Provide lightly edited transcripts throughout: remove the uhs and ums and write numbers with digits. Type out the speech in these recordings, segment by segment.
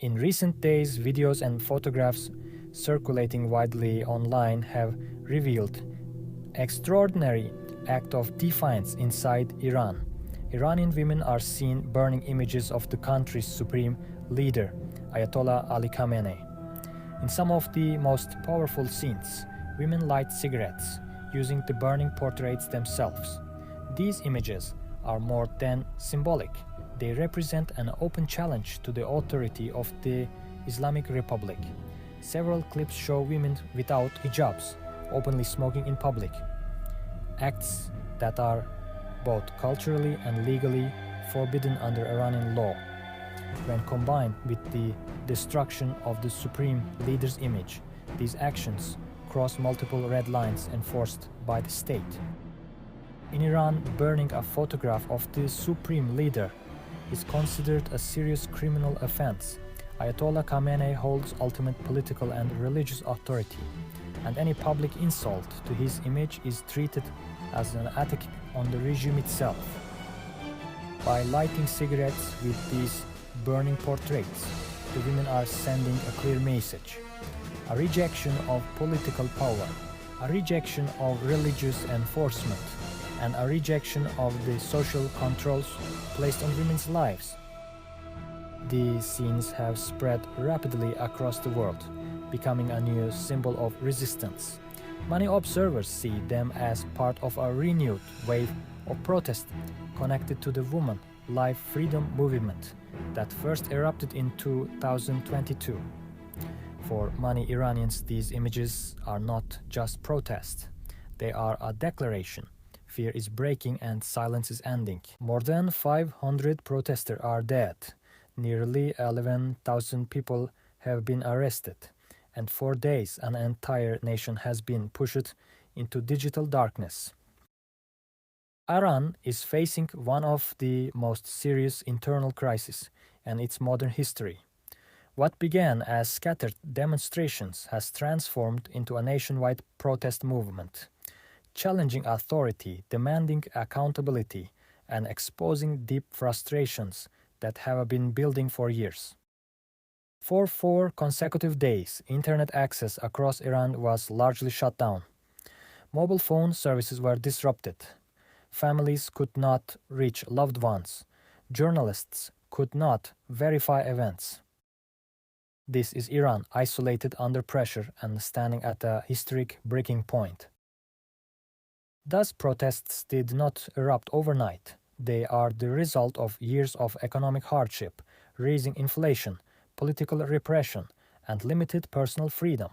In recent days, videos and photographs circulating widely online have revealed extraordinary act of defiance inside Iran. Iranian women are seen burning images of the country's supreme leader, Ayatollah Ali Khamenei. In some of the most powerful scenes, women light cigarettes, using the burning portraits themselves. These images are more than symbolic. They represent an open challenge to the authority of the Islamic Republic. Several clips show women without hijabs, openly smoking in public. Acts that are both culturally and legally forbidden under Iranian law. When combined with the destruction of the supreme leader's image, these actions cross multiple red lines enforced by the state. In Iran, burning a photograph of the supreme leader is considered a serious criminal offense. Ayatollah Khamenei holds ultimate political and religious authority, and any public insult to his image is treated as an attack on the regime itself. By lighting cigarettes with these burning portraits, the women are sending a clear message: a rejection of political power, a rejection of religious enforcement, and a rejection of the social controls placed on women's lives. These scenes have spread rapidly across the world, becoming a new symbol of resistance. Many observers see them as part of a renewed wave of protest connected to the women life freedom movement that first erupted in 2022. For many Iranians, these images are not just protest, they are a declaration. Fear is breaking and silence is ending. More than 500 protesters are dead. Nearly 11,000 people have been arrested. And for days, an entire nation has been pushed into digital darkness. Iran is facing one of the most serious internal crises in its modern history. What began as scattered demonstrations has transformed into a nationwide protest movement, challenging authority, demanding accountability, and exposing deep frustrations that have been building for years. For 4 consecutive days, internet access across Iran was largely shut down. Mobile phone services were disrupted. Families could not reach loved ones. Journalists could not verify events. This is Iran isolated under pressure and standing at a historic breaking point. Thus, protests did not erupt overnight. They are the result of years of economic hardship, rising inflation, political repression, and limited personal freedom.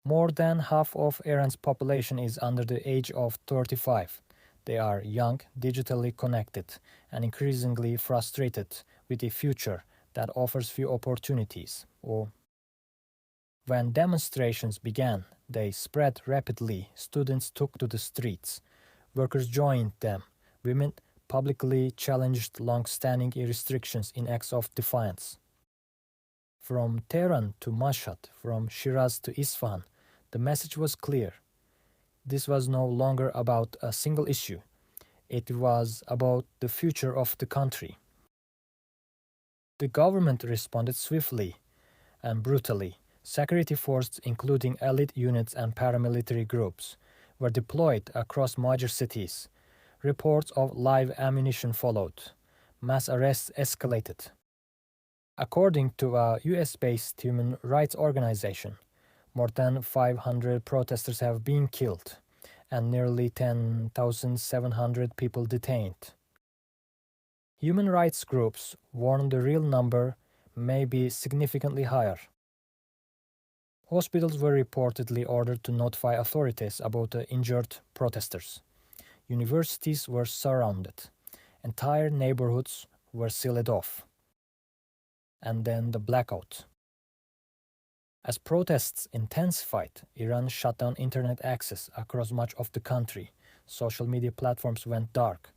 More than half of Iran's population is under the age of 35. They are young, digitally connected, and increasingly frustrated with a future that offers few opportunities. When demonstrations began, they spread rapidly. Students took to the streets. Workers joined them. Women publicly challenged long-standing restrictions in acts of defiance. From Tehran to Mashhad, from Shiraz to Isfahan, the message was clear. This was no longer about a single issue. It was about the future of the country. The government responded swiftly and brutally. Security forces, including elite units and paramilitary groups, were deployed across major cities. Reports of live ammunition followed. Mass arrests escalated. According to a US-based human rights organization, more than 500 protesters have been killed and nearly 10,700 people detained. Human rights groups warn the real number may be significantly higher. Hospitals were reportedly ordered to notify authorities about the injured protesters. Universities were surrounded. Entire neighborhoods were sealed off. And then the blackout. As protests intensified, Iran shut down internet access across much of the country. Social media platforms went dark.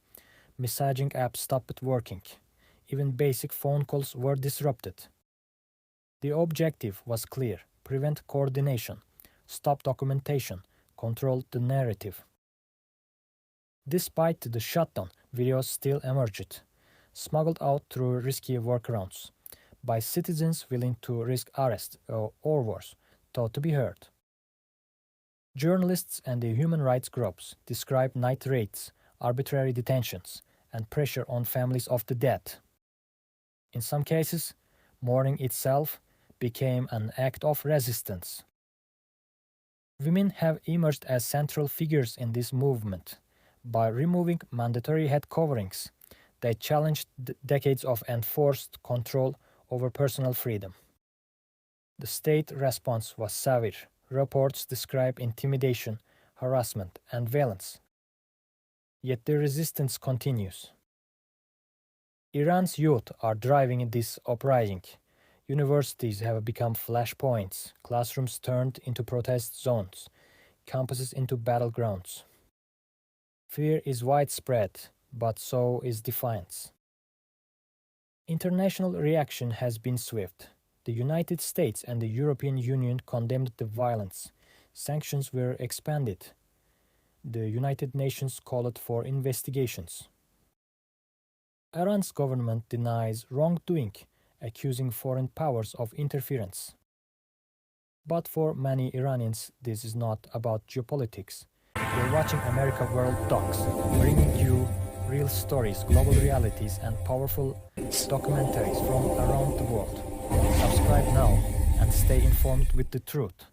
Messaging apps stopped working. Even basic phone calls were disrupted. The objective was clear: prevent coordination, stop documentation, control the narrative. Despite the shutdown, videos still emerged, smuggled out through risky workarounds. by citizens willing to risk arrest or worse, thought to be heard. Journalists and the human rights groups describe night raids, arbitrary detentions, and pressure on families of the dead. In some cases, mourning itself became an act of resistance. Women have emerged as central figures in this movement. By removing mandatory head coverings, they challenged decades of enforced control over personal freedom. The state response was severe. Reports describe intimidation, harassment, and violence. Yet the resistance continues. Iran's youth are driving this uprising. Universities have become flashpoints, classrooms turned into protest zones, campuses into battlegrounds. Fear is widespread, but so is defiance. International reaction has been swift. The United States and the European Union condemned the violence. Sanctions were expanded. The United Nations called for investigations. Iran's government denies wrongdoing, accusing foreign powers of interference. But for many Iranians, this is not about geopolitics. You're watching America World Docs, bringing you real stories, global realities, and powerful documentaries from around the world. Subscribe now and stay informed with the truth.